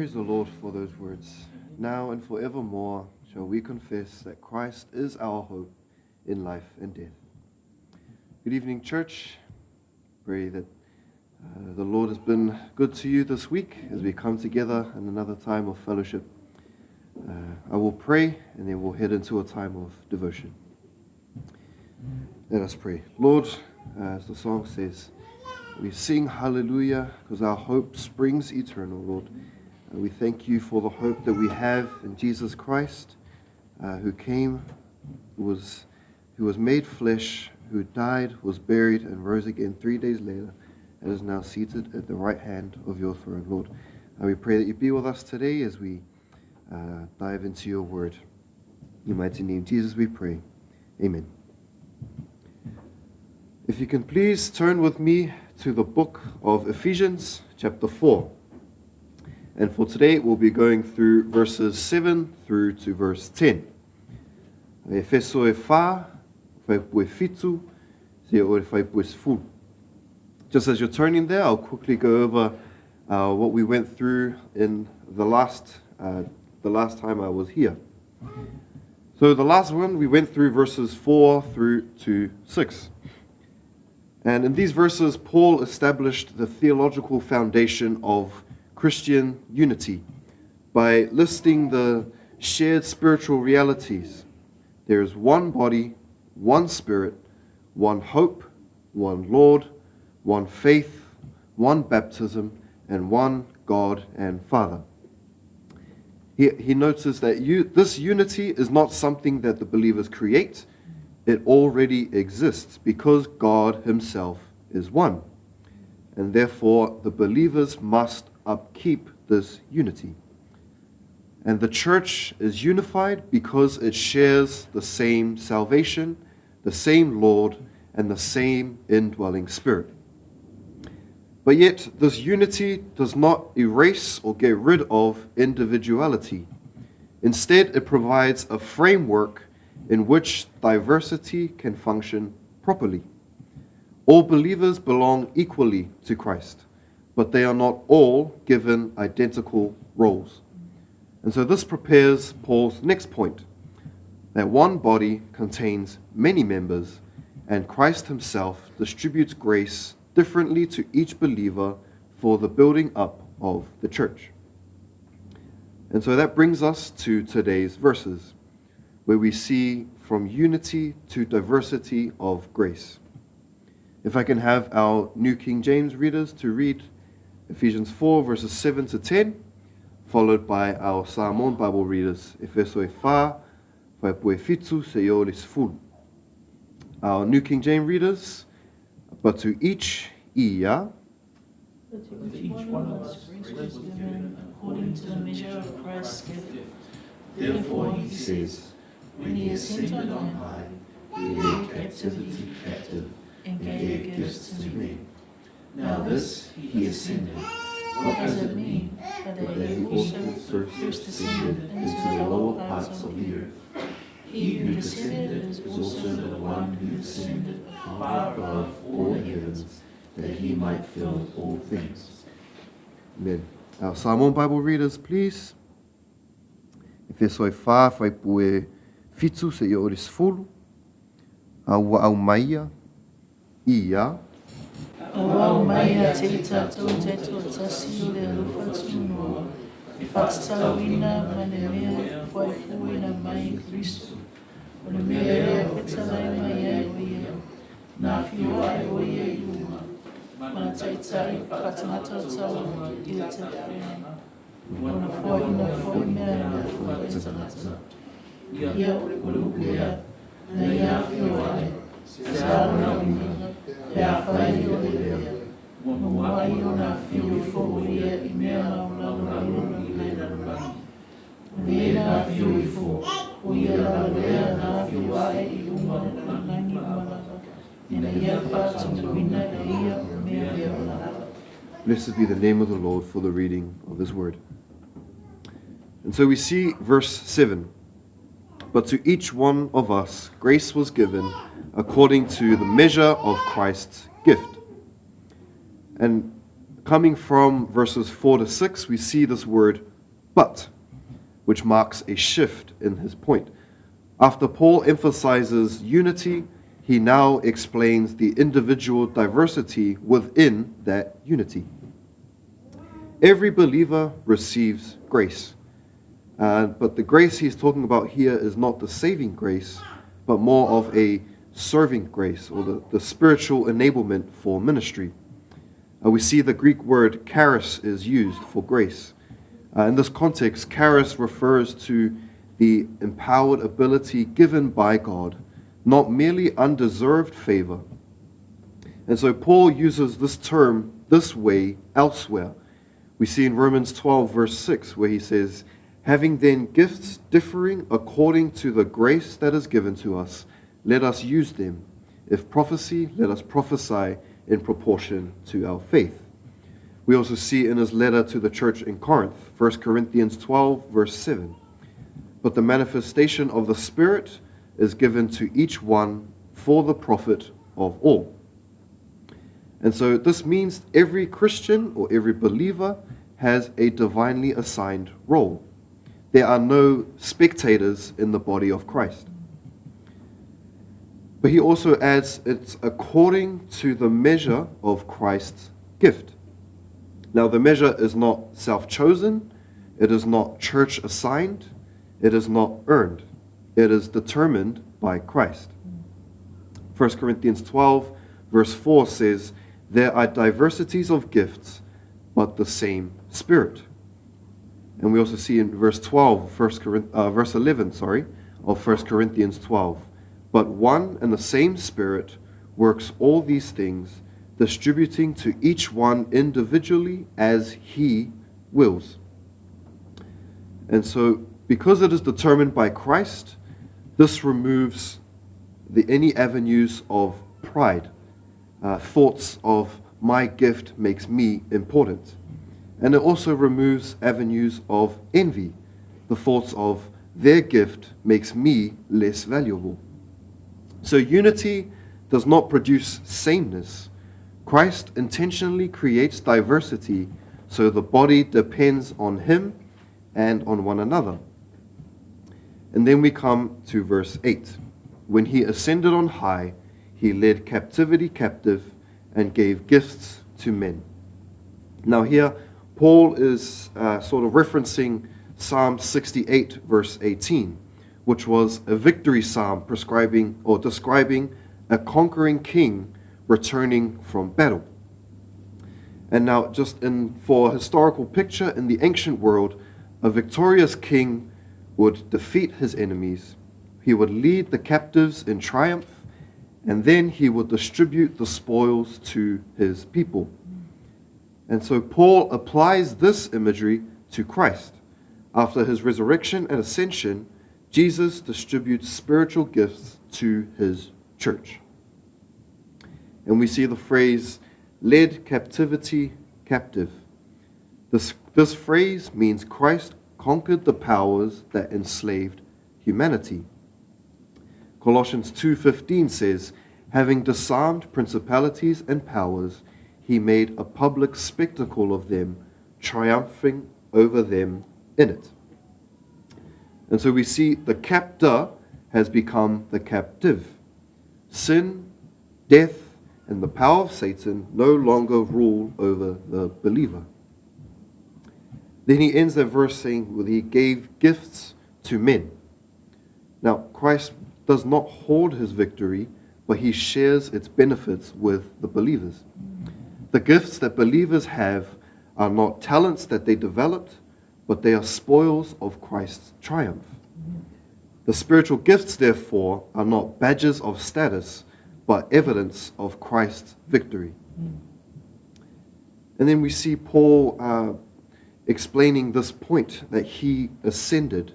Praise the Lord for those words. Now and forevermore shall we confess that Christ is our hope in life and death. Good evening, church. Pray that the Lord has been good to you this week as we come together in another time of fellowship. I will pray and then we'll head into a time of devotion. Let us pray. Lord, as the song says, we sing hallelujah because our hope springs eternal, Lord. We thank you for the hope that we have in Jesus Christ, who came, who was made flesh, who died, was buried, and rose again 3 days later, and is now seated at the right hand of your throne, Lord. And we pray that you be with us today as we dive into your word. In your mighty name, Jesus, we pray. Amen. If you can please turn with me to the book of Ephesians, chapter 4. And for today, we'll be going through verses 7 through to verse 10. Just as you're turning there, I'll quickly go over what we went through in the last time I was here. So the last one, we went through verses 4 through to 6. And in these verses, Paul established the theological foundation of Christian unity by listing the shared spiritual realities. There is one body, one spirit, one hope, one Lord, one faith, one baptism, and one God and Father. He notices that this unity is not something that the believers create. It already exists because God himself is one. And therefore, the believers must upkeep this unity. And the church is unified because it shares the same salvation, the same Lord, and the same indwelling Spirit. But yet, this unity does not erase or get rid of individuality. Instead, it provides a framework in which diversity can function properly. All believers belong equally to Christ, but they are not all given identical roles. And so this prepares Paul's next point, that one body contains many members, and Christ himself distributes grace differently to each believer for the building up of the church. And so that brings us to today's verses, where we see from unity to diversity of grace. If I can have our New King James readers to read Ephesians 4 verses 7 to 10, followed by our Samoan Bible readers, Our New King James readers, but to each ia, but to each one of us grace was given according to the measure of Christ's gift. Therefore he says, when he ascended on high, he led captivity captive and gave gifts to men. Now this he ascended. What does it mean? But that he also first descended into the lower parts of the earth. He who descended is also the one who descended far above all the heavens, that he might fill all things. Amen. Our Samoan Bible readers, please. Efesoe whai pue fitu se i oris fulu. Au maia ia. Au maia te tātou te tōtasi le rufa tunua. E whakatawina mane mea whai fuina mai Kristu. O le mea ea whetalai mai e oia. Nā whio ai oia i uma. Mana taitai whakatangata tau i te whenua. Ona whaina mea na whaitangata. Ia ulukuia. Na ia whio ai. Se aona uma. E a whai o le lea. Mo wai o nā whio i whoia i mea laulala i leina rangi. Mea nā whio i who. O ia la lea nā whio ai i uma na nangi malaka. Ina ia whātunga wina e ia mea lea malaka. Blessed be the name of the Lord for the reading of his word. And so we see verse 7. But to each one of us grace was given according to the measure of Christ's gift. And coming from verses 4 to 6, we see this word but, which marks a shift in his point. After Paul emphasizes unity, he now explains the individual diversity within that unity. Every believer receives grace. But the grace he's talking about here is not the saving grace, but more of a serving grace, or the spiritual enablement for ministry. We see the Greek word charis is used for grace. In this context, charis refers to the empowered ability given by God, not merely undeserved favor. And so Paul uses this term this way elsewhere. We see in Romans 12, verse 6, where he says, having then gifts differing according to the grace that is given to us, let us use them. If prophecy, let us prophesy in proportion to our faith. We also see in his letter to the church in Corinth, 1 Corinthians 12, verse 7, but the manifestation of the Spirit is given to each one for the profit of all. And so this means every Christian or every believer has a divinely assigned role. There are no spectators in the body of Christ. But he also adds it's according to the measure of Christ's gift. Now, the measure is not self-chosen, it is not church-assigned, it is not earned. It is determined by Christ. 1 Corinthians 12, verse 4 says, there are diversities of gifts, but the same Spirit. And we also see in verse 12, verse 11, of 1 Corinthians 12, but one and the same Spirit works all these things, distributing to each one individually as he wills. And so, because it is determined by Christ, this removes any avenues of pride, thoughts of my gift makes me important. And it also removes avenues of envy, the thoughts of their gift makes me less valuable. So unity does not produce sameness. Christ intentionally creates diversity so the body depends on him and on one another. And then we come to verse 8. When he ascended on high, he led captivity captive and gave gifts to men. Now here, Paul is sort of referencing Psalm 68, verse 18, which was a victory psalm describing a conquering king returning from battle. And now, for a historical picture, in the ancient world, a victorious king would defeat his enemies, he would lead the captives in triumph, and then he would distribute the spoils to his people. And so Paul applies this imagery to Christ. After his resurrection and ascension, Jesus distributes spiritual gifts to his church. And we see the phrase, led captivity captive. This phrase means Christ conquered the powers that enslaved humanity. Colossians 2:15 says, having disarmed principalities and powers, he made a public spectacle of them, triumphing over them in it. And so we see the captor has become the captive. Sin, death, and the power of Satan no longer rule over the believer. Then he ends that verse saying, well, he gave gifts to men. Now, Christ does not hoard his victory, but he shares its benefits with the believers. The gifts that believers have are not talents that they developed, but they are spoils of Christ's triumph. The spiritual gifts, therefore, are not badges of status, but evidence of Christ's victory. And then we see Paul explaining this point that he ascended.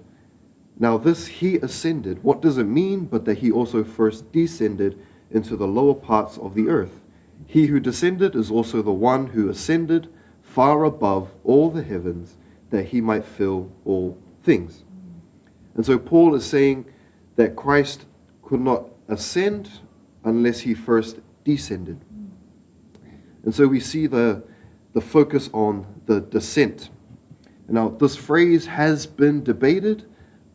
Now this he ascended, what does it mean but that he also first descended into the lower parts of the earth? He who descended is also the one who ascended far above all the heavens, that he might fill all things. And so Paul is saying that Christ could not ascend unless he first descended. And so we see the focus on the descent. Now, this phrase has been debated,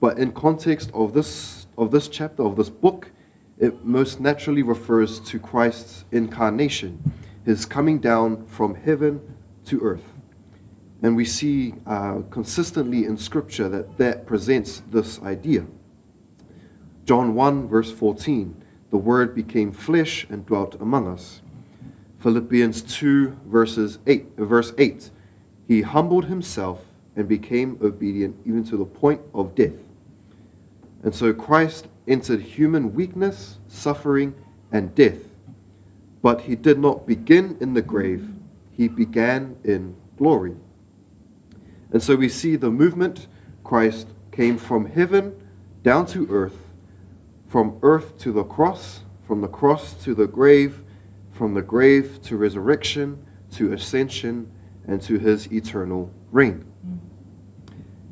but in context of this chapter, of this book, it most naturally refers to Christ's incarnation, his coming down from heaven to earth. And we see consistently in Scripture that presents this idea. John 1, verse 14, the Word became flesh and dwelt among us. Philippians 2, verse 8, he humbled himself and became obedient even to the point of death. And so Christ entered human weakness, suffering, and death. But he did not begin in the grave. He began in glory. And so we see the movement. Christ came from heaven down to earth, from earth to the cross, from the cross to the grave, from the grave to resurrection, to ascension, and to his eternal reign.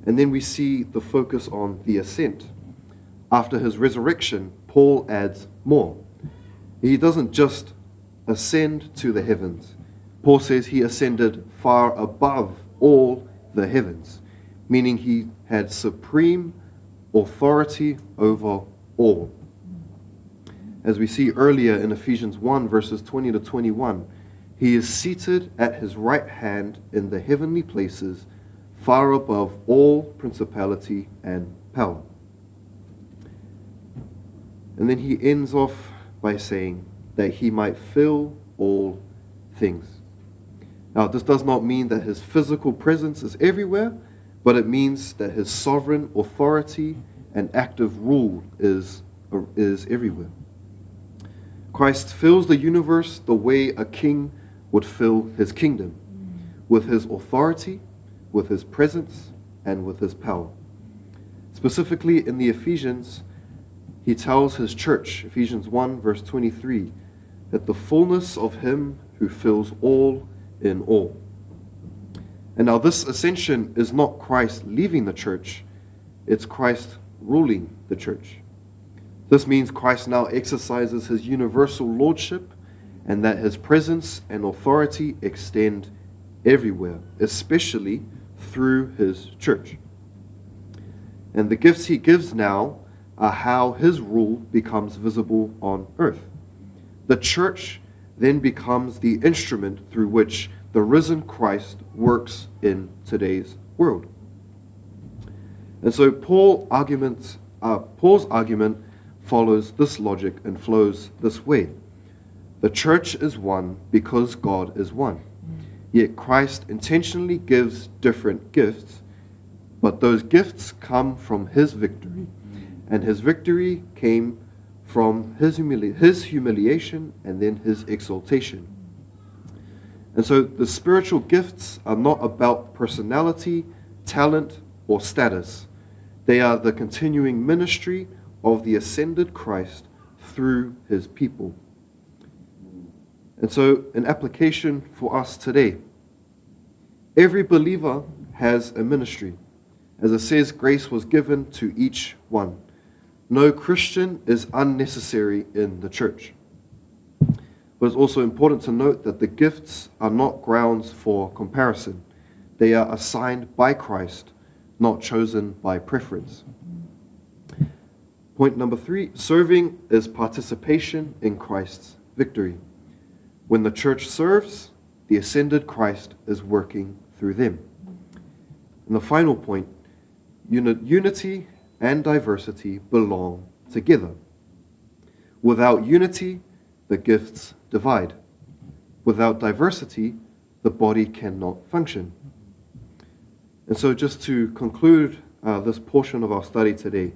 And then we see the focus on the ascent. After his resurrection, Paul adds more. He doesn't just ascend to the heavens. Paul says he ascended far above all the heavens, meaning he had supreme authority over all. As we see earlier in Ephesians 1, verses 20 to 21, he is seated at his right hand in the heavenly places, far above all principality and power. And then he ends off by saying that he might fill all things. Now, this does not mean that his physical presence is everywhere, but it means that his sovereign authority and active rule is everywhere. Christ fills the universe the way a king would fill his kingdom, with his authority, with his presence, and with his power. Specifically in the Ephesians, he tells his church, Ephesians 1, verse 23, that the fullness of him who fills all in all. And now this ascension is not Christ leaving the church, it's Christ ruling the church. This means Christ now exercises his universal lordship, and that his presence and authority extend everywhere, especially through his church. And the gifts he gives now are how his rule becomes visible on earth. The church then becomes the instrument through which the risen Christ works in today's world. And so Paul's argument follows this logic and flows this way. The church is one because God is one. Yet Christ intentionally gives different gifts, but those gifts come from his victory. And his victory came from his humiliation and then his exaltation. And so the spiritual gifts are not about personality, talent, or status. They are the continuing ministry of the ascended Christ through his people. And so an application for us today. Every believer has a ministry. As it says, grace was given to each one. No Christian is unnecessary in the church. But it's also important to note that the gifts are not grounds for comparison. They are assigned by Christ, not chosen by preference. Point number 3, serving is participation in Christ's victory. When the church serves, the ascended Christ is working through them. And the final point, unity and diversity belong together. Without unity, the gifts divide. Without diversity, the body cannot function. And so just to conclude this portion of our study today,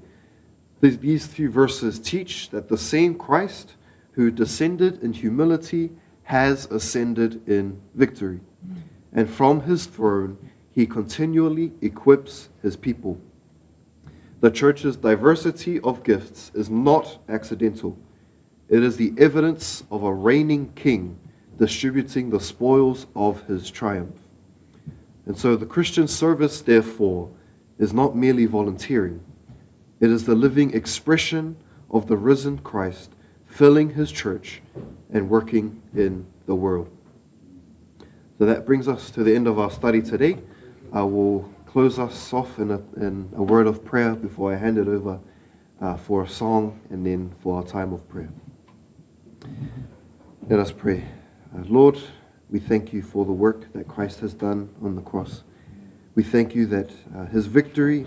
these few verses teach that the same Christ who descended in humility has ascended in victory. And from his throne, he continually equips his people. The church's diversity of gifts is not accidental. It is the evidence of a reigning king distributing the spoils of his triumph. And so the Christian service, therefore, is not merely volunteering. It is the living expression of the risen Christ filling his church and working in the world. So that brings us to the end of our study today. I will close us off in a word of prayer before I hand it over for a song and then for our time of prayer. Let us pray. Lord, we thank you for the work that Christ has done on the cross. We thank you that his victory,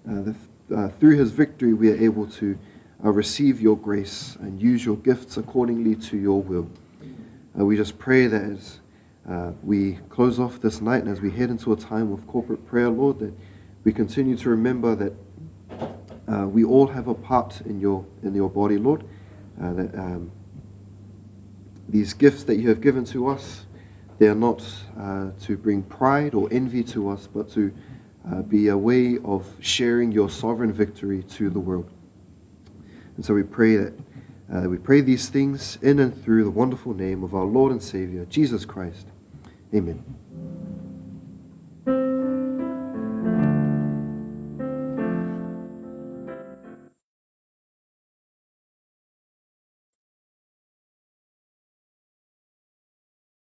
through his victory, we are able to receive your grace and use your gifts accordingly to your will. We just pray that as we close off this night and as we head into a time of corporate prayer, Lord, that we continue to remember that we all have a part in your body, Lord, that these gifts that you have given to us, they are not to bring pride or envy to us, but to be a way of sharing your sovereign victory to the world. And so we pray that we pray these things in and through the wonderful name of our Lord and Savior, Jesus Christ. Amen.